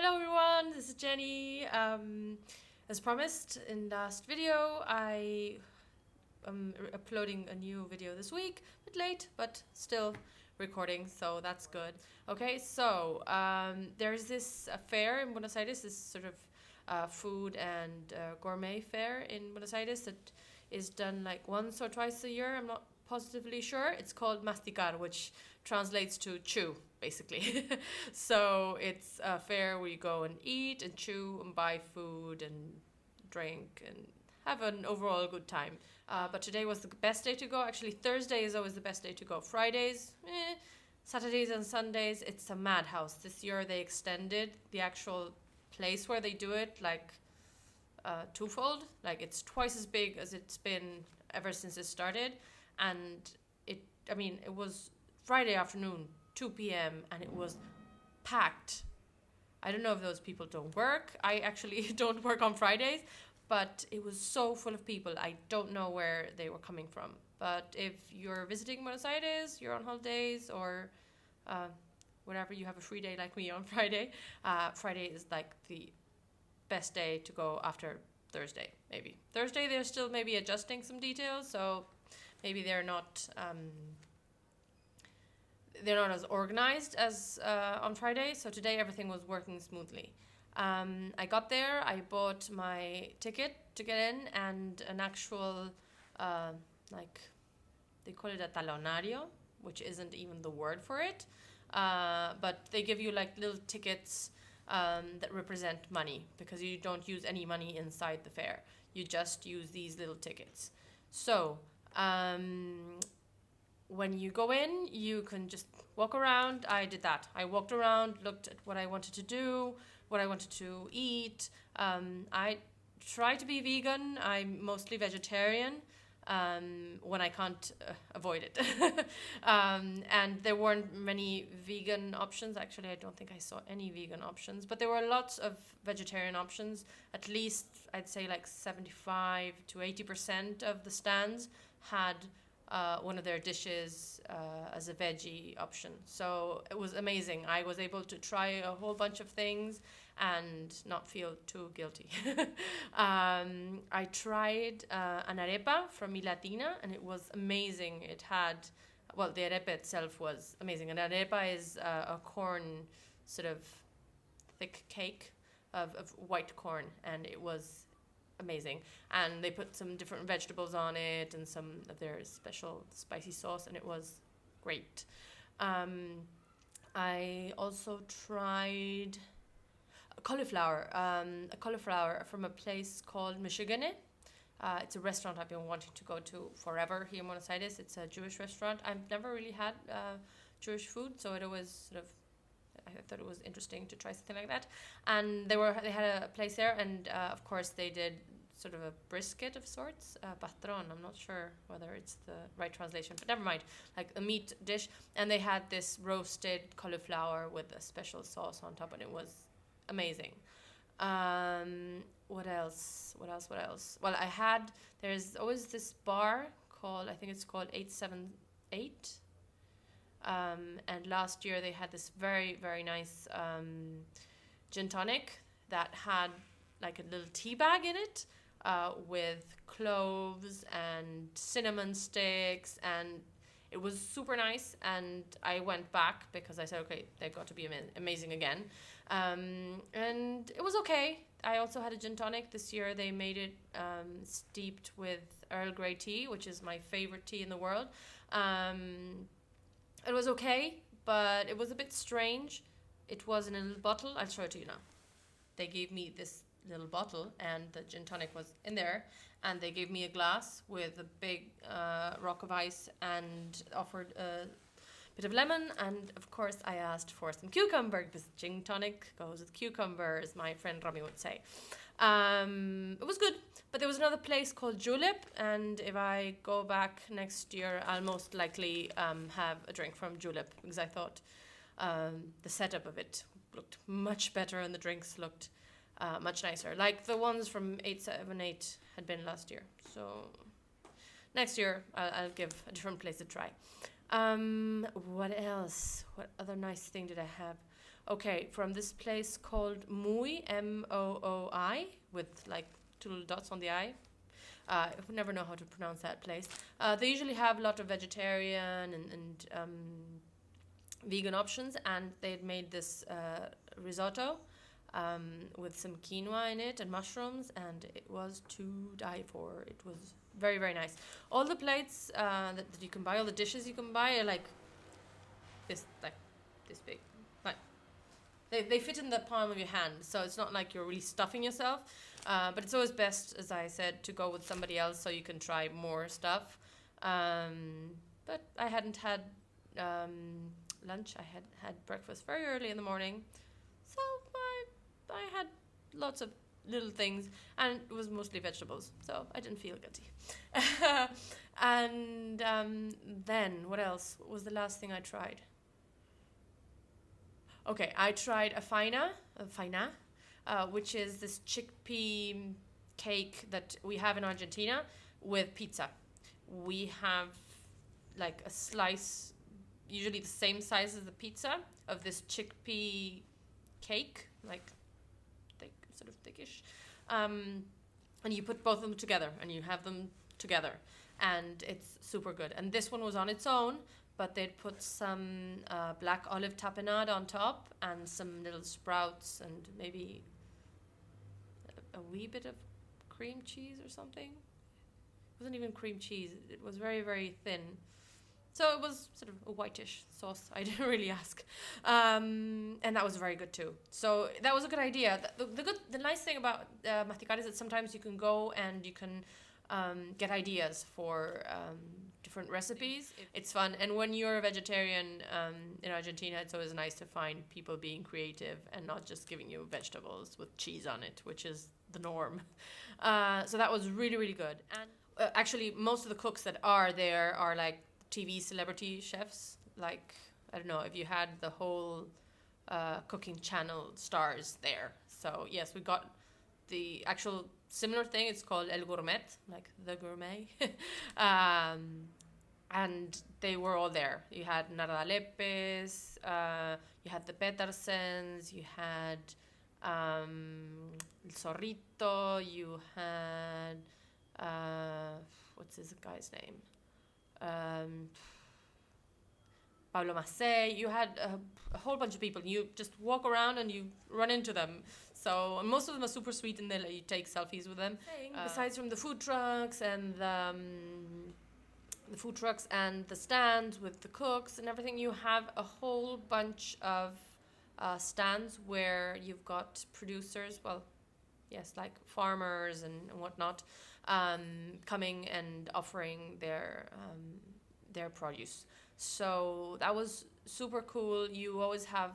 Hello everyone, this is Jenny. As promised in last video, I am uploading a new video this week. A bit late, but still recording, so that's good. Okay, so there's this fair in Buenos Aires, this sort of food and gourmet fair in Buenos Aires that is done like once or twice a year. I'm not positively sure. It's called Masticar, which translates to chew, basically. So it's a fair where you go and eat and chew and buy food and drink and have an overall good time. But today was the best day to go. Actually, Thursday is always the best day to go. Fridays, Saturdays and Sundays, it's a madhouse. This year they extended the actual place where they do it, like twofold. Like it's twice as big as it's been ever since it started. And it was Friday afternoon, 2 p.m., and it was packed. I don't know if those people don't work. I actually don't work on Fridays, but it was so full of people. I don't know where they were coming from. But if you're visiting Buenos Aires, you're on holidays, or whatever, you have a free day like me on Friday, Friday is like the best day to go after Thursday, maybe. Thursday, they're still maybe adjusting some details, so maybe they're not as organized as on Friday. So today everything was working smoothly. I got there, I bought my ticket to get in and an actual, they call it a talonario, which isn't even the word for it. But they give you like little tickets that represent money, because you don't use any money inside the fair. You just use these little tickets. So when you go in, you can just walk around. I did that. I walked around, looked at what I wanted to do, what I wanted to eat. I try to be vegan. I'm mostly vegetarian when I can't avoid it. And there weren't many vegan options. Actually, I don't think I saw any vegan options, but there were lots of vegetarian options. At least I'd say like 75 to 80% of the stands had one of their dishes as a veggie option. So it was amazing. I was able to try a whole bunch of things and not feel too guilty. I tried an arepa from Mi Latina, and it was amazing. It had, the arepa itself was amazing. An arepa is a corn sort of thick cake of white corn, and it was amazing. And they put some different vegetables on it and some of their special spicy sauce, and it was great. I also tried a cauliflower from a place called Michigane. It's a restaurant I've been wanting to go to forever here in Buenos Aires. It's a Jewish restaurant. I've never really had Jewish food, so it always I thought it was interesting to try something like that. And they had a place there, and of course they did sort of a brisket of sorts, patron. I'm not sure whether it's the right translation, but never mind. Like a meat dish, and they had this roasted cauliflower with a special sauce on top, and it was amazing. What else? Well, there's always this bar called, I think it's called 878. And last year they had this very, very nice gin tonic that had like a little tea bag in it with cloves and cinnamon sticks, and it was super nice. And I went back because I said, okay, they've got to be amazing again. And it was okay. I also had a gin tonic. This year they made it steeped with Earl Grey tea, which is my favorite tea in the world. It was okay, but it was a bit strange. It was in a little bottle. I'll show it to you now. They gave me this little bottle, and the gin tonic was in there, and they gave me a glass with a big rock of ice and offered a bit of lemon, and of course I asked for some cucumber, because gin tonic goes with cucumber, as my friend Rami would say. It was good, but there was another place called Julep, and if I go back next year, I'll most likely have a drink from Julep, because I thought the setup of it looked much better and the drinks looked much nicer, like the ones from 878 had been last year. So next year I'll give a different place a try. What else? What other nice thing did I have? Okay, from this place called Mooi, Mooi, with like 2 little dots on the I. I would never know how to pronounce that place. They usually have a lot of vegetarian and vegan options, and they'd made this risotto with some quinoa in it and mushrooms, and it was to die for. It was very, very nice. All the plates that you can buy, all the dishes you can buy are like this big. Like they fit in the palm of your hand, so it's not like you're really stuffing yourself. But it's always best, as I said, to go with somebody else so you can try more stuff. But I hadn't had lunch. I had breakfast very early in the morning, so I had lots of little things, and it was mostly vegetables, so I didn't feel guilty. And then what else? What was the last thing I tried? Okay, I tried a faina, which is this chickpea cake that we have in Argentina with pizza. We have like a slice, usually the same size as the pizza, of this chickpea cake, like thick, sort of thickish. And you put both of them together and you have them together, and it's super good. And this one was on its own, but they'd put some black olive tapenade on top and some little sprouts and maybe a wee bit of cream cheese or something. It wasn't even cream cheese. It was very, very thin. So it was sort of a whitish sauce. I didn't really ask. And that was very good too. So that was a good idea. The nice thing about Masticar is that sometimes you can go and you can get ideas for different recipes. It's fun. And when you're a vegetarian in Argentina, it's always nice to find people being creative and not just giving you vegetables with cheese on it, which is the norm. So that was really, really good. And actually, most of the cooks that are there are like TV celebrity chefs. Like, I don't know, if you had the whole cooking channel stars there. So yes, we got the actual similar thing. It's called El Gourmet, like the gourmet. And they were all there. You had Narda Lepes, you had the Petersens, you had El Zorrito, you had, what's this guy's name? Pablo Macei. You had a whole bunch of people. You just walk around and you run into them. So most of them are super sweet, and they let you take selfies with them. Besides from the food trucks and the stands with the cooks and everything, you have a whole bunch of stands where you've got producers. Well, yes, like farmers and whatnot, coming and offering their produce. So that was super cool. You always have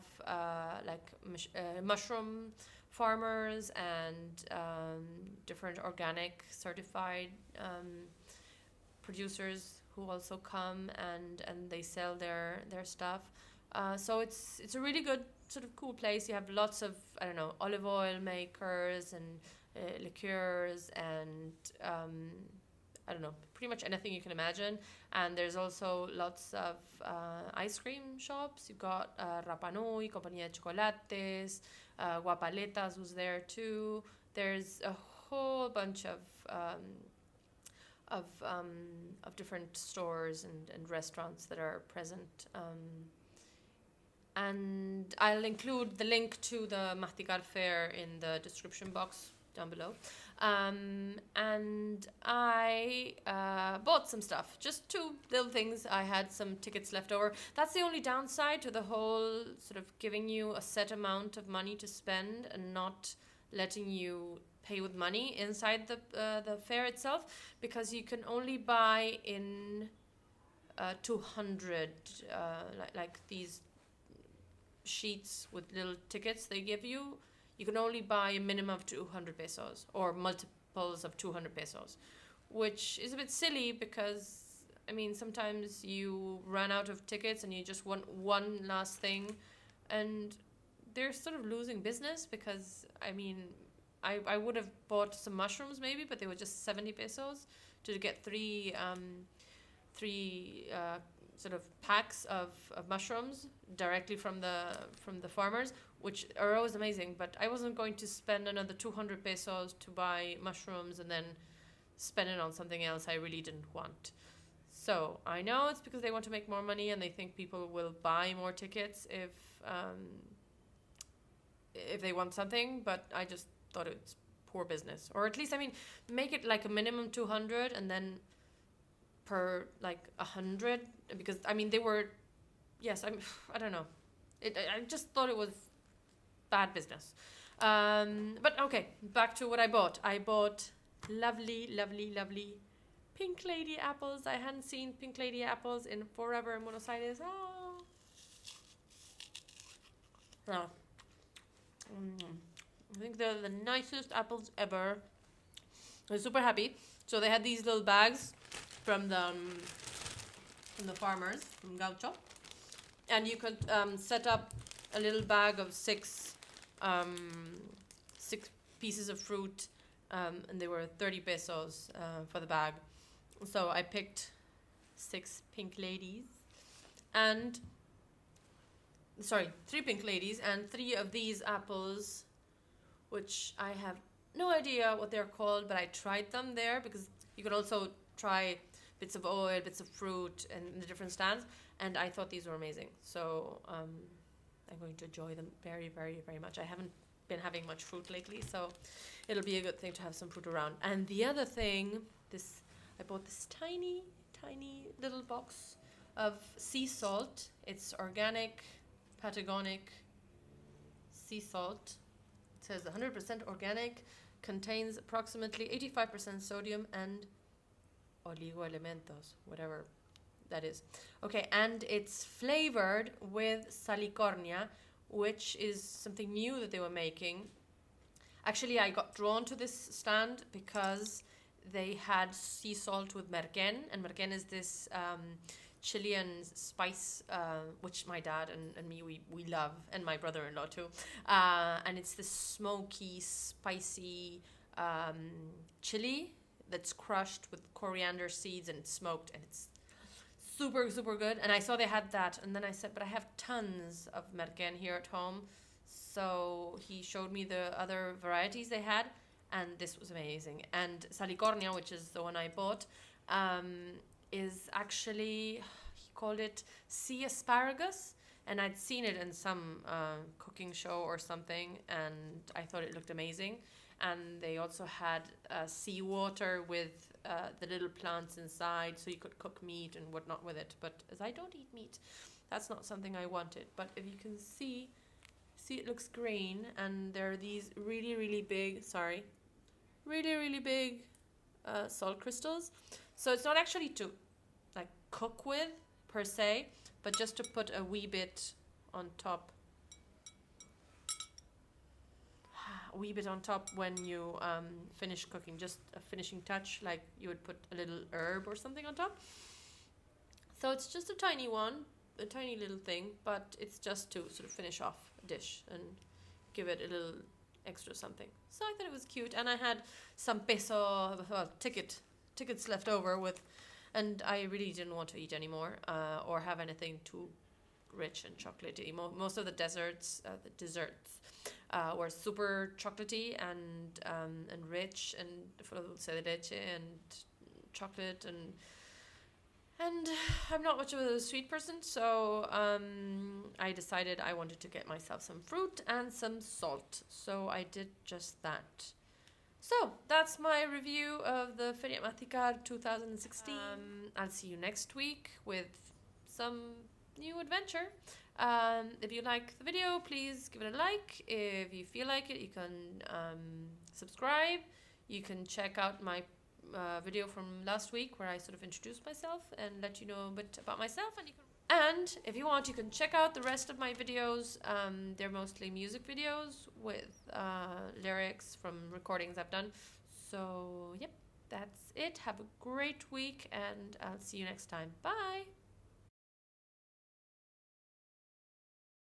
mushroom farmers and different organic certified producers who also come and they sell their stuff. So it's a really good sort of cool place. You have lots of, I don't know, olive oil makers and liqueurs and I don't know, pretty much anything you can imagine. And there's also lots of ice cream shops. You've got Rapa Nui, Compañía de Chocolates, Guapaletas was there too. There's a whole bunch of different stores and restaurants that are present. And I'll include the link to the Masticar Fair in the description box down below. And I bought some stuff, just 2 little things. I had some tickets left over. That's the only downside to the whole sort of giving you a set amount of money to spend and not letting you pay with money inside the fair itself, because you can only buy in 200 like these sheets with little tickets they give you. You can only buy a minimum of 200 pesos or multiples of 200 pesos, which is a bit silly because, I mean, sometimes you run out of tickets and you just want one last thing, and they're sort of losing business because, I mean, I would have bought some mushrooms maybe, but they were just 70 pesos to get three sort of packs of mushrooms directly from the farmers, which are always amazing. But I wasn't going to spend another 200 pesos to buy mushrooms and then spend it on something else I really didn't want. So I know it's because they want to make more money and they think people will buy more tickets if they want something, but I just thought it's poor business. Or at least, I mean, make it like a minimum 200 and then per like 100, because I mean they were, yes, I don't know, I just thought it was bad business. But okay, back to what I bought. I bought lovely pink lady apples. I hadn't seen pink lady apples in forever in Buenos Aires. I think they're the nicest apples ever. I was super happy. So they had these little bags from the farmers from Gaucho, and you could set up a little bag of six pieces of fruit, and they were 30 pesos for the bag. So I picked 6 pink ladies, and 3 pink ladies and 3 of these apples, which I have no idea what they're called, but I tried them there because you could also try bits of oil, bits of fruit, and in the different stands, and I thought these were amazing. So I'm going to enjoy them very much. I haven't been having much fruit lately, so it'll be a good thing to have some fruit around. And the other thing, I bought this tiny little box of sea salt. It's organic Patagonic sea salt. It says 100% organic, contains approximately 85% sodium and oligoelementos, whatever that is. Okay, and it's flavored with salicornia, which is something new that they were making. Actually, I got drawn to this stand because they had sea salt with merquén, and merquén is this Chilean spice, which my dad and me, we love, and my brother-in-law too. And it's this smoky, spicy chili that's crushed with coriander seeds and smoked, and it's super good. And I saw they had that, and then I said, but I have tons of merquén here at home. So he showed me the other varieties they had, and this was amazing. And salicornia, which is the one I bought, is actually, he called it sea asparagus, and I'd seen it in some cooking show or something, and I thought it looked amazing. And they also had seawater with the little plants inside, so you could cook meat and whatnot with it. But as I don't eat meat, that's not something I wanted. But if you can see it looks green, and there are these really big, really big salt crystals. So it's not actually to like cook with per se, but just to put a wee bit on top. When you finish cooking, just a finishing touch, like you would put a little herb or something on top. So it's just a tiny little thing, but it's just to sort of finish off a dish and give it a little extra something. So I thought it was cute, and I had some tickets left over and I really didn't want to eat anymore or have anything too rich and chocolatey. Most of the desserts were super chocolatey and rich, and full of dulce de leche and chocolate, and I'm not much of a sweet person, so I decided I wanted to get myself some fruit and some salt. So I did just that. So that's my review of the Feria Masticar 2016. I'll see you next week with some new adventure. If you like the video, please give it a like. If you feel like it, you can subscribe. You can check out my video from last week where I sort of introduced myself and let you know a bit about myself. And if you want, you can check out the rest of my videos. They're mostly music videos with lyrics from recordings I've done. So, yep, that's it. Have a great week, and I'll see you next time. Bye!